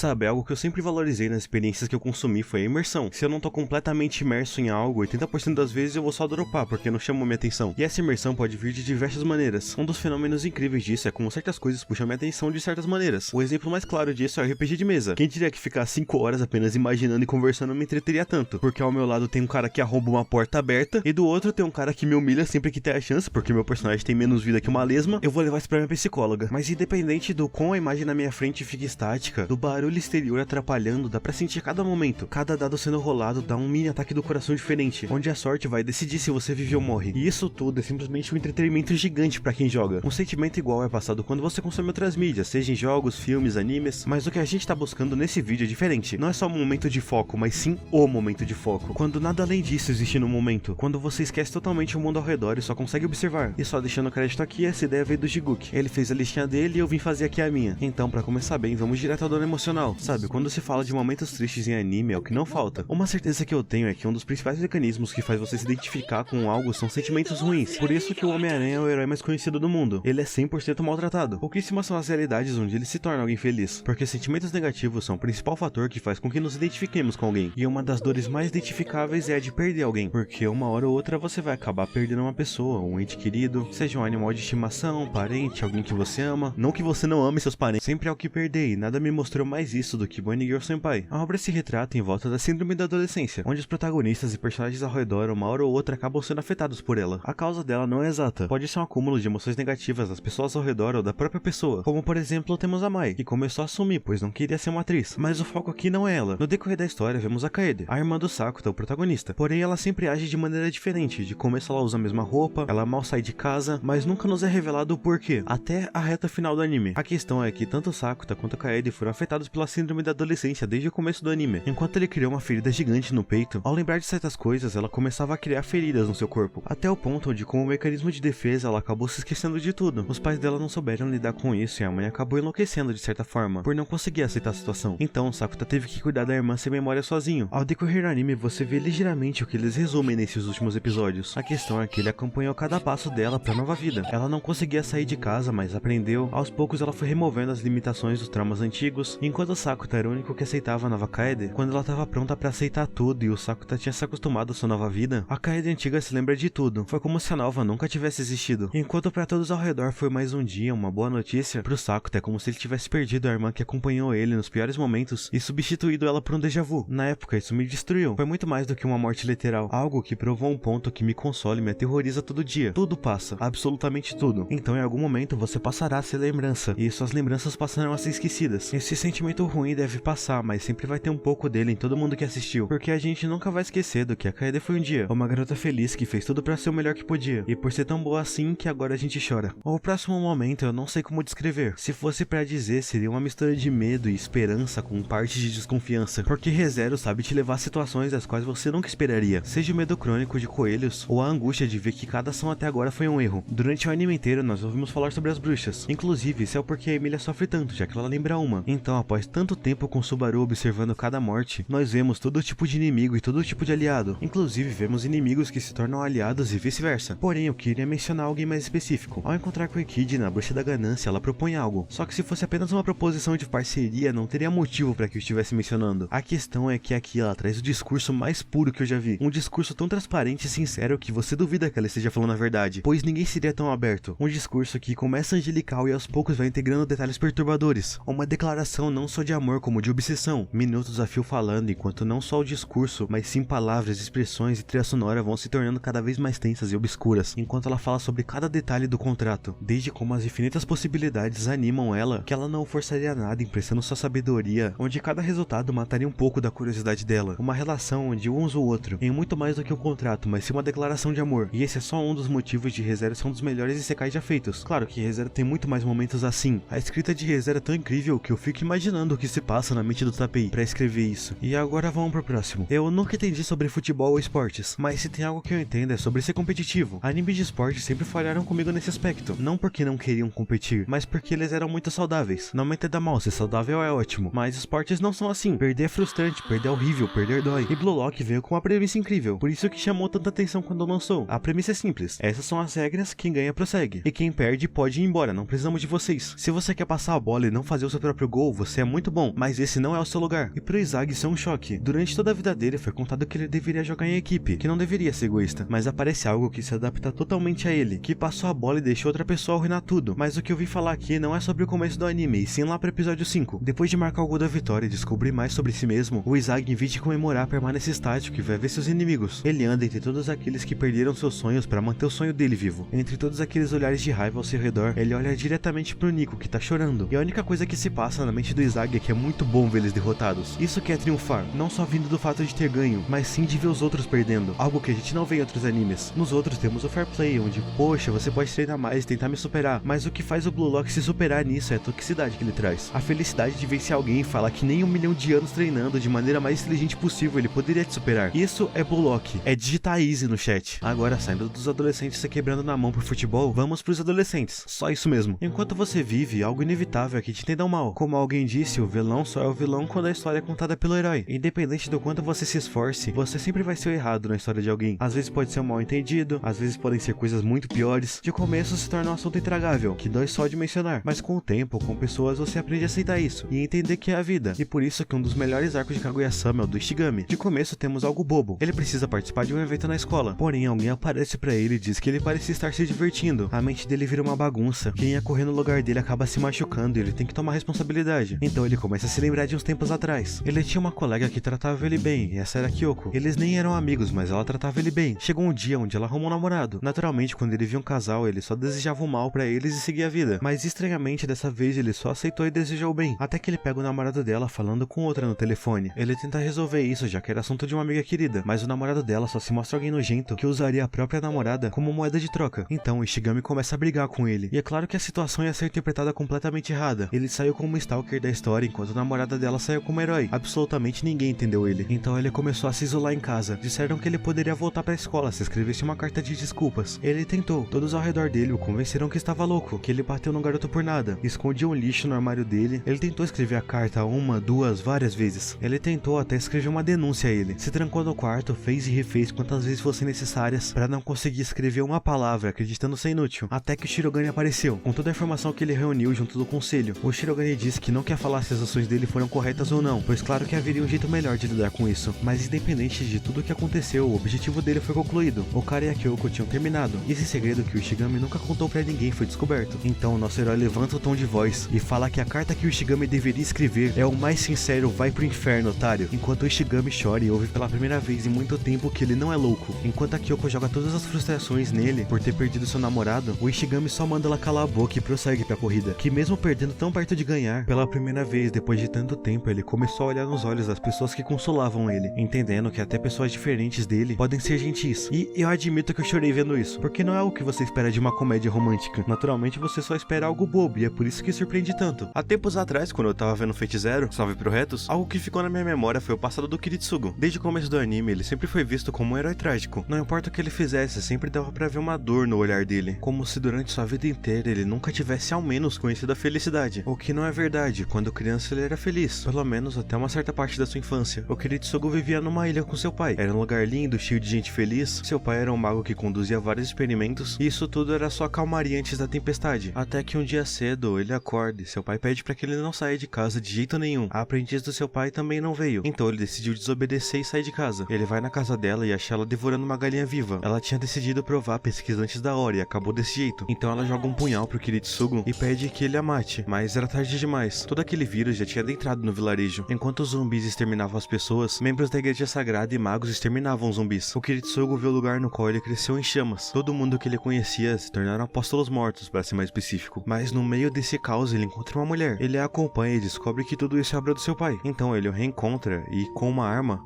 Sabe, algo que eu sempre valorizei nas experiências que eu consumi foi a imersão. Se eu não tô completamente imerso em algo, 80% das vezes eu vou só dropar, porque não chamou minha atenção. E essa imersão pode vir de diversas maneiras. Um dos fenômenos incríveis disso é como certas coisas puxam minha atenção de certas maneiras. O exemplo mais claro disso é o RPG de mesa. Quem diria que ficar 5 horas apenas imaginando e conversando me entreteria tanto? Porque ao meu lado tem um cara que arromba uma porta aberta, e do outro tem um cara que me humilha sempre que tem a chance, porque meu personagem tem menos vida que uma lesma. Eu vou levar isso pra minha psicóloga. Mas independente do quão a imagem na minha frente fica estática, do barulho exterior atrapalhando, dá pra sentir cada momento. Cada dado sendo rolado dá um mini ataque do coração diferente, onde a sorte vai decidir se você vive ou morre. E isso tudo é simplesmente um entretenimento gigante pra quem joga. Um sentimento igual é passado quando você consome outras mídias, seja em jogos, filmes, animes, mas o que a gente tá buscando nesse vídeo é diferente. Não é só um momento de foco, mas sim o momento de foco. Quando nada além disso existe no momento. Quando você esquece totalmente o mundo ao redor e só consegue observar. E só deixando o crédito aqui, essa ideia veio do Jiguk. Ele fez a listinha dele e eu vim fazer aqui a minha. Então, pra começar bem, vamos direto ao dano emocional. Sabe, quando se fala de momentos tristes em anime, é o que não falta. Uma certeza que eu tenho é que um dos principais mecanismos que faz você se identificar com algo são sentimentos ruins. Por isso que o Homem-Aranha é o herói mais conhecido do mundo. Ele é 100% maltratado. Pouquíssimas são as realidades onde ele se torna alguém feliz. Porque sentimentos negativos são o principal fator que faz com que nos identifiquemos com alguém. E uma das dores mais identificáveis é a de perder alguém. Porque uma hora ou outra você vai acabar perdendo uma pessoa, um ente querido, seja um animal de estimação, um parente, alguém que você ama. Não que você não ame seus parentes, sempre há o que perder, e nada me mostrou mais isso do que Bunny Girl Senpai. A obra se retrata em volta da síndrome da adolescência, onde os protagonistas e personagens ao redor, uma hora ou outra, acabam sendo afetados por ela. A causa dela não é exata, pode ser um acúmulo de emoções negativas das pessoas ao redor ou da própria pessoa, como por exemplo temos a Mai, que começou a sumir, pois não queria ser uma atriz, mas o foco aqui não é ela. No decorrer da história vemos a Kaede, a irmã do Sakuta, o protagonista, porém ela sempre age de maneira diferente. De começo ela usa a mesma roupa, ela mal sai de casa, mas nunca nos é revelado o porquê, até a reta final do anime. A questão é que tanto o Sakuta quanto a Kaede foram afetados pela síndrome da adolescência desde o começo do anime. Enquanto ele criou uma ferida gigante no peito, ao lembrar de certas coisas, ela começava a criar feridas no seu corpo, até o ponto onde, como mecanismo de defesa, ela acabou se esquecendo de tudo. Os pais dela não souberam lidar com isso e a mãe acabou enlouquecendo de certa forma, por não conseguir aceitar a situação. Então o Sakuta teve que cuidar da irmã sem memória sozinho. Ao decorrer do anime, você vê ligeiramente o que eles resumem nesses últimos episódios. A questão é que ele acompanhou cada passo dela pra nova vida. Ela não conseguia sair de casa, mas aprendeu. Aos poucos ela foi removendo as limitações dos traumas antigos, enquanto o Sakuta era o único que aceitava a nova Kaede. Quando ela estava pronta pra aceitar tudo e o Sakuta tinha se acostumado à sua nova vida, a Kaede antiga se lembra de tudo. Foi como se a nova nunca tivesse existido. Enquanto pra todos ao redor foi mais um dia, uma boa notícia, pro Sakuta é como se ele tivesse perdido a irmã que acompanhou ele nos piores momentos e substituído ela por um déjà vu. Na época isso me destruiu. Foi muito mais do que uma morte literal, algo que provou um ponto que me consola e me aterroriza todo dia. Tudo passa, absolutamente tudo. Então em algum momento você passará a ser lembrança, e suas lembranças passarão a ser esquecidas. Esse sentimento ruim deve passar, mas sempre vai ter um pouco dele em todo mundo que assistiu, porque a gente nunca vai esquecer do que a Kaede foi um dia, uma garota feliz que fez tudo pra ser o melhor que podia, e por ser tão boa assim que agora a gente chora. O próximo momento eu não sei como descrever. Se fosse pra dizer, seria uma mistura de medo e esperança com parte de desconfiança, porque ReZero sabe te levar a situações das quais você nunca esperaria, seja o medo crônico de coelhos ou a angústia de ver que cada ação até agora foi um erro. Durante o anime inteiro nós ouvimos falar sobre as bruxas, inclusive isso é porque a Emilia sofre tanto, já que ela lembra uma. Então após tanto tempo com Subaru observando cada morte, nós vemos todo tipo de inimigo e todo tipo de aliado, inclusive vemos inimigos que se tornam aliados e vice-versa. Porém eu queria mencionar alguém mais específico. Ao encontrar com Echidna, a bruxa da ganância, ela propõe algo, só que se fosse apenas uma proposição de parceria não teria motivo para que eu estivesse mencionando. A questão é que aqui ela traz o discurso mais puro que eu já vi, um discurso tão transparente e sincero que você duvida que ela esteja falando a verdade, pois ninguém seria tão aberto. Um discurso que começa angelical e aos poucos vai integrando detalhes perturbadores, uma declaração não só de amor como de obsessão, minutos a fio falando, enquanto não só o discurso, mas sim palavras, expressões e trilha sonora vão se tornando cada vez mais tensas e obscuras, enquanto ela fala sobre cada detalhe do contrato, desde como as infinitas possibilidades animam ela, que ela não forçaria nada emprestando sua sabedoria, onde cada resultado mataria um pouco da curiosidade dela, uma relação onde um usa o outro, em muito mais do que um contrato, mas sim uma declaração de amor, e esse é só um dos motivos de ReZero ser um dos melhores isekais já feitos. Claro que ReZero tem muito mais momentos assim, a escrita de ReZero é tão incrível que eu fico imaginando o que se passa na mente do Tapei pra escrever isso. E agora vamos pro próximo. Eu nunca entendi sobre futebol ou esportes, mas se tem algo que eu entendo é sobre ser competitivo. Animes de esporte sempre falharam comigo nesse aspecto, não porque não queriam competir, mas porque eles eram muito saudáveis. Não me entenda mal, ser saudável é ótimo, mas esportes não são assim. Perder é frustrante, perder é horrível, perder dói. E Blue Lock veio com uma premissa incrível, por isso que chamou tanta atenção quando lançou. A premissa é simples, essas são as regras, quem ganha prossegue, e quem perde pode ir embora, não precisamos de vocês. Se você quer passar a bola e não fazer o seu próprio gol, você é muito bom, mas esse não é o seu lugar. E pro Izagi isso é um choque. Durante toda a vida dele foi contado que ele deveria jogar em equipe, que não deveria ser egoísta, mas aparece algo que se adapta totalmente a ele, que passou a bola e deixou outra pessoa arruinar tudo. Mas o que eu vim falar aqui não é sobre o começo do anime, e sim lá pro episódio 5. Depois de marcar o gol da vitória e descobrir mais sobre si mesmo, o Izagi, em vez de comemorar, permanece estático e vai ver seus inimigos. Ele anda entre todos aqueles que perderam seus sonhos para manter o sonho dele vivo. Entre todos aqueles olhares de raiva ao seu redor, ele olha diretamente pro Nico, que tá chorando. E a única coisa que se passa na mente do Izagi é que é muito bom ver eles derrotados. Isso que é triunfar, não só vindo do fato de ter ganho, mas sim de ver os outros perdendo, algo que a gente não vê em outros animes. Nos outros temos o fair play, onde, poxa, você pode treinar mais e tentar me superar, mas o que faz o Blue Lock se superar nisso é a toxicidade que ele traz. A felicidade de vencer alguém e falar que nem 1 milhão de anos treinando de maneira mais inteligente possível ele poderia te superar. Isso é Blue Lock, é digitar easy no chat. Agora, saindo dos adolescentes se quebrando na mão pro futebol, vamos pros adolescentes. Só isso mesmo. Enquanto você vive, algo inevitável é que te entendam mal. Como alguém disse, o vilão só é o vilão quando a história é contada pelo herói. Independente do quanto você se esforce, você sempre vai ser o errado na história de alguém. Às vezes pode ser um mal entendido, às vezes podem ser coisas muito piores. De começo se torna um assunto intragável, que dói só de mencionar. Mas com o tempo, com pessoas, você aprende a aceitar isso e entender que é a vida. E por isso que um dos melhores arcos de Kaguya-sama é o do Ishigami. De começo temos algo bobo. Ele precisa participar de um evento na escola. Porém, alguém aparece pra ele e diz que ele parece estar se divertindo. A mente dele vira uma bagunça. Quem ia correr no lugar dele acaba se machucando e ele tem que tomar responsabilidade. Então ele começa a se lembrar de uns tempos atrás. Ele tinha uma colega que tratava ele bem, e essa era a Kyoko. Eles nem eram amigos, mas ela tratava ele bem. Chegou um dia onde ela arrumou um namorado. Naturalmente, quando ele via um casal, ele só desejava o mal pra eles e seguia a vida. Mas estranhamente, dessa vez ele só aceitou e desejou o bem. Até que ele pega o namorado dela falando com outra no telefone. Ele tenta resolver isso, já que era assunto de uma amiga querida, mas o namorado dela só se mostra alguém nojento que usaria a própria namorada como moeda de troca. Então o Ishigami começa a brigar com ele. E é claro que a situação ia ser interpretada completamente errada. Ele saiu como stalker da história, enquanto a namorada dela saiu como herói. Absolutamente ninguém entendeu ele. Então ele começou a se isolar em casa. Disseram que ele poderia voltar pra escola se escrevesse uma carta de desculpas. Ele tentou. Todos ao redor dele o convenceram que estava louco, que ele bateu no garoto por nada. Escondia um lixo no armário dele. Ele tentou escrever a carta uma, duas, várias vezes. Ele tentou até escrever uma denúncia a ele. Se trancou no quarto, fez e refez quantas vezes fossem necessárias para não conseguir escrever uma palavra, acreditando ser inútil. Até que o Shirogane apareceu, com toda a informação que ele reuniu junto do conselho. O Shirogane disse que não quer falar se as ações dele foram corretas ou não, pois claro que haveria um jeito melhor de lidar com isso. Mas independente de tudo o que aconteceu, o objetivo dele foi concluído. O cara e a Kyoko tinham terminado. E esse segredo que o Ishigami nunca contou pra ninguém foi descoberto. Então o nosso herói levanta o tom de voz e fala que a carta que o Ishigami deveria escrever é o mais sincero vai pro inferno, otário. Enquanto o Ishigami chora e ouve pela primeira vez em muito tempo que ele não é louco. Enquanto a Kyoko joga todas as frustrações nele por ter perdido seu namorado, o Ishigami só manda ela calar a boca e prossegue pra corrida. Que mesmo perdendo tão perto de ganhar, pela primeira vez depois de tanto tempo, ele começou a olhar nos olhos das pessoas que consolavam ele, entendendo que até pessoas diferentes dele podem ser gentis. E eu admito que eu chorei vendo isso, porque não é o que você espera de uma comédia romântica. Naturalmente você só espera algo bobo, e é por isso que surpreende tanto. Há tempos atrás, quando eu tava vendo Fate Zero, salve pro Retos, algo que ficou na minha memória foi o passado do Kiritsugo. Desde o começo do anime, ele sempre foi visto como um herói trágico. Não importa o que ele fizesse, sempre dava pra ver uma dor no olhar dele, como se durante sua vida inteira ele nunca tivesse ao menos conhecido a felicidade. O que não é verdade, quando criança ele era feliz, pelo menos até uma certa parte da sua infância. O Kiritsugo vivia numa ilha com seu pai. Era um lugar lindo, cheio de gente feliz. Seu pai era um mago que conduzia vários experimentos, e isso tudo era só calmaria antes da tempestade. Até que um dia cedo, ele acorda e seu pai pede pra que ele não saia de casa de jeito nenhum. A aprendiz do seu pai também não veio, então ele decidiu desobedecer e sair de casa. Ele vai na casa dela e acha ela devorando uma galinha viva. Ela tinha decidido provar a pesquisa antes da hora e acabou desse jeito. Então ela joga um punhal pro Kiritsugo e pede que ele a mate, mas era tarde demais. Todo aquele vírus já tinha adentrado no vilarejo. Enquanto os zumbis exterminavam as pessoas, membros da igreja sagrada e magos exterminavam os zumbis. O Kiritsugo viu o lugar no qual ele cresceu em chamas. Todo mundo que ele conhecia se tornaram apóstolos mortos, para ser mais específico. Mas no meio desse caos ele encontra uma mulher. Ele a acompanha e descobre que tudo isso é obra do seu pai. Então ele o reencontra e, com uma arma,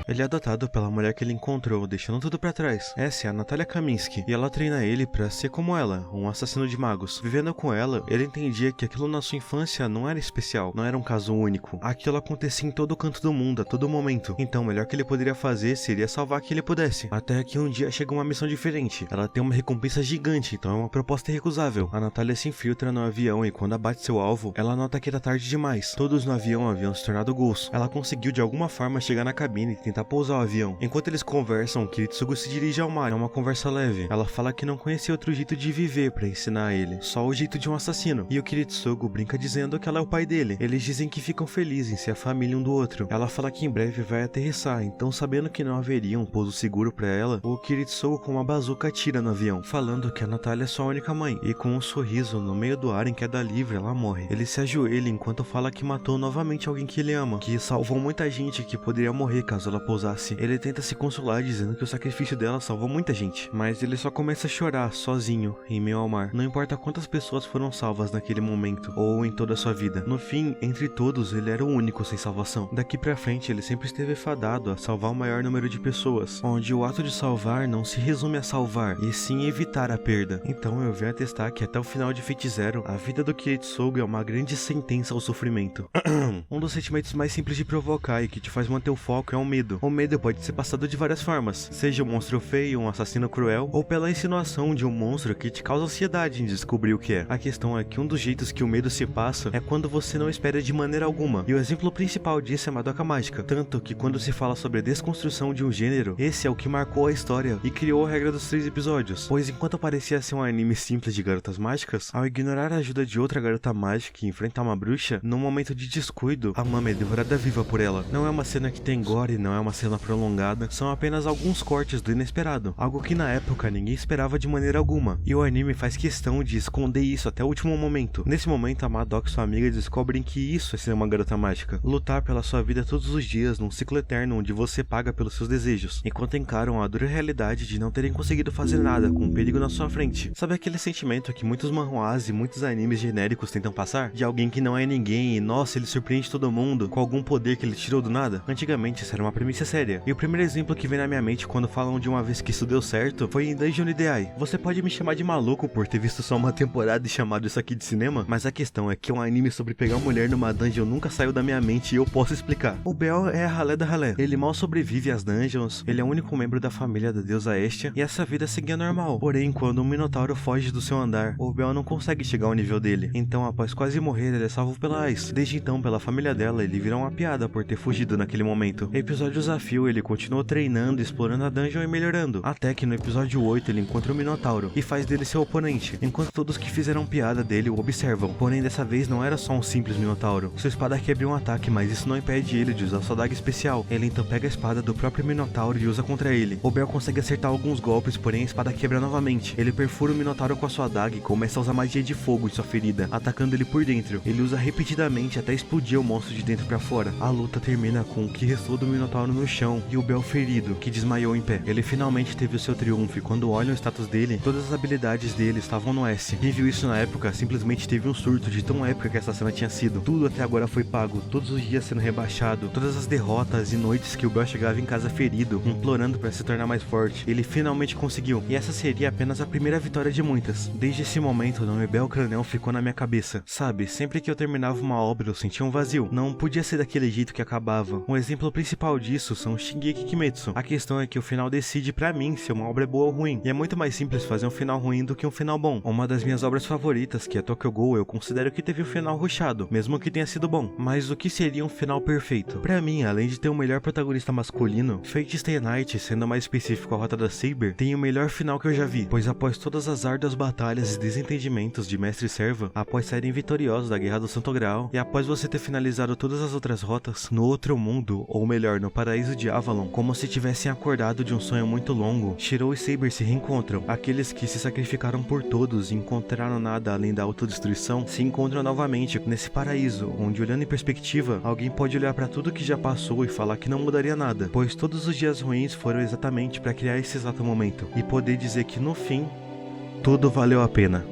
ele é adotado pela mulher que ele encontrou, deixando tudo pra trás. Essa é a Natalia Kaminsky, e ela treina ele pra ser como ela, um assassino de magos. Vivendo com ela, ele entendia que aquilo na sua infância não era especial, não era um caso único. Aquilo acontecia em todo canto do mundo, a todo momento. Então o melhor que ele poderia fazer seria salvar quem ele pudesse. Até que um dia chega uma missão diferente. Ela tem uma recompensa gigante, então é uma proposta irrecusável. A Natalia se infiltra no avião e quando abate seu alvo, ela nota que era tarde demais. Todos no avião haviam se tornado ghouls. Ela conseguiu de alguma forma chegar na cabine e tentar tentar pousar o avião. Enquanto eles conversam, Kiritsugu se dirige ao Mario. É uma conversa leve. Ela fala que não conhecia outro jeito de viver pra ensinar a ele, só o jeito de um assassino. E o Kiritsugu brinca dizendo que ela é o pai dele. Eles dizem que ficam felizes em ser a família um do outro. Ela fala que em breve vai aterrissar, então sabendo que não haveria um pouso seguro pra ela, o Kiritsugu com uma bazuca atira no avião, falando que a Natália é sua única mãe. E com um sorriso no meio do ar em queda livre, ela morre. Ele se ajoelha enquanto fala que matou novamente alguém que ele ama, que salvou muita gente que poderia morrer caso ela pousasse. Ele tenta se consolar dizendo que o sacrifício dela salvou muita gente, mas ele só começa a chorar sozinho em meio ao mar. Não importa quantas pessoas foram salvas naquele momento ou em toda a sua vida. No fim, entre todos, ele era o único sem salvação. Daqui pra frente, ele sempre esteve fadado a salvar o maior número de pessoas, onde o ato de salvar não se resume a salvar, e sim evitar a perda. Então eu venho atestar que até o final de Fate Zero, a vida do Kiritsugu é uma grande sentença ao sofrimento. Um dos sentimentos mais simples de provocar e que te faz manter o foco é o medo. O medo pode ser passado de várias formas, seja um monstro feio, um assassino cruel, ou pela insinuação de um monstro que te causa ansiedade em descobrir o que é. A questão é que um dos jeitos que o medo se passa é quando você não espera de maneira alguma, e o exemplo principal disso é Madoka Mágica, tanto que quando se fala sobre a desconstrução de um gênero, esse é o que marcou a história e criou a regra dos 3 episódios, pois enquanto parecia ser um anime simples de garotas mágicas, ao ignorar a ajuda de outra garota mágica e enfrentar uma bruxa, num momento de descuido, a Mama é devorada viva por ela. Não é uma cena que tem gore, não é uma cena prolongada, são apenas alguns cortes do inesperado, algo que na época ninguém esperava de maneira alguma, e o anime faz questão de esconder isso até o último momento. Nesse momento, a Madoka e sua amiga descobrem que isso é ser uma garota mágica, lutar pela sua vida todos os dias num ciclo eterno onde você paga pelos seus desejos, enquanto encaram a dura realidade de não terem conseguido fazer nada com um perigo na sua frente. Sabe aquele sentimento que muitos manhwas e muitos animes genéricos tentam passar? De alguém que não é ninguém e nossa, ele surpreende todo mundo com algum poder que ele tirou do nada? Antigamente isso era uma premissa séria, e o primeiro exemplo que vem na minha mente quando falam de uma vez que isso deu certo foi em Dungeon Ideai. Você pode me chamar de maluco por ter visto só uma temporada e chamado isso aqui de cinema, mas a questão é que um anime sobre pegar mulher numa dungeon nunca saiu da minha mente e eu posso explicar. O Bel é a ralé da ralé, ele mal sobrevive às dungeons, ele é o único membro da família da deusa Estia e essa vida seguia normal. Porém, quando um minotauro foge do seu andar, o Bel não consegue chegar ao nível dele, então após quase morrer ele é salvo pela Ice. Desde então, pela família dela, ele vira uma piada por ter fugido naquele momento. Episódio desafio, ele continuou treinando, explorando a dungeon e melhorando, até que no episódio 8 ele encontra o Minotauro e faz dele seu oponente, enquanto todos que fizeram piada dele o observam. Porém, dessa vez não era só um simples Minotauro. Sua espada quebra um ataque, mas isso não impede ele de usar sua daga especial. Ele então pega a espada do próprio Minotauro e usa contra ele. O Bel consegue acertar alguns golpes, porém a espada quebra novamente. Ele perfura o Minotauro com a sua daga e começa a usar magia de fogo em sua ferida, atacando ele por dentro. Ele usa repetidamente até explodir o monstro de dentro pra fora. A luta termina com o que restou do Minotauro no chão e o Bel ferido, que desmaiou em pé. Ele finalmente teve o seu triunfo e quando olham o status dele, todas as habilidades dele estavam no S. Quem viu isso na época simplesmente teve um surto de tão épica que essa cena tinha sido. Tudo até agora foi pago, todos os dias sendo rebaixado, todas as derrotas e noites que o Bel chegava em casa ferido, implorando para se tornar mais forte. Ele finalmente conseguiu, e essa seria apenas a primeira vitória de muitas. Desde esse momento, o nome Bel Cranel ficou na minha cabeça. Sabe, sempre que eu terminava uma obra eu sentia um vazio. Não podia ser daquele jeito que acabava. Um exemplo principal disso são Shingeki Kimetsu. A questão é que o final decide pra mim se uma obra é boa ou ruim, e é muito mais simples fazer um final ruim do que um final bom. Uma das minhas obras favoritas, que é Tokyo Ghoul, eu considero que teve um final rushado, mesmo que tenha sido bom. Mas o que seria um final perfeito? Pra mim, além de ter o melhor protagonista masculino, Fate Stay Night, sendo mais específico a Rota da Saber, tem o melhor final que eu já vi, pois após todas as árduas batalhas e desentendimentos de mestre e serva, após saírem vitoriosos da Guerra do Santo Graal, e após você ter finalizado todas as outras rotas, no outro mundo, ou melhor, no paraíso de Avalon, como se tivessem acordado de um sonho muito longo, Shirou e Saber se reencontram. Aqueles que se sacrificaram por todos e encontraram nada além da autodestruição, se encontram novamente nesse paraíso, onde olhando em perspectiva, alguém pode olhar pra tudo que já passou e falar que não mudaria nada, pois todos os dias ruins foram exatamente pra criar esse exato momento, e poder dizer que no fim, tudo valeu a pena.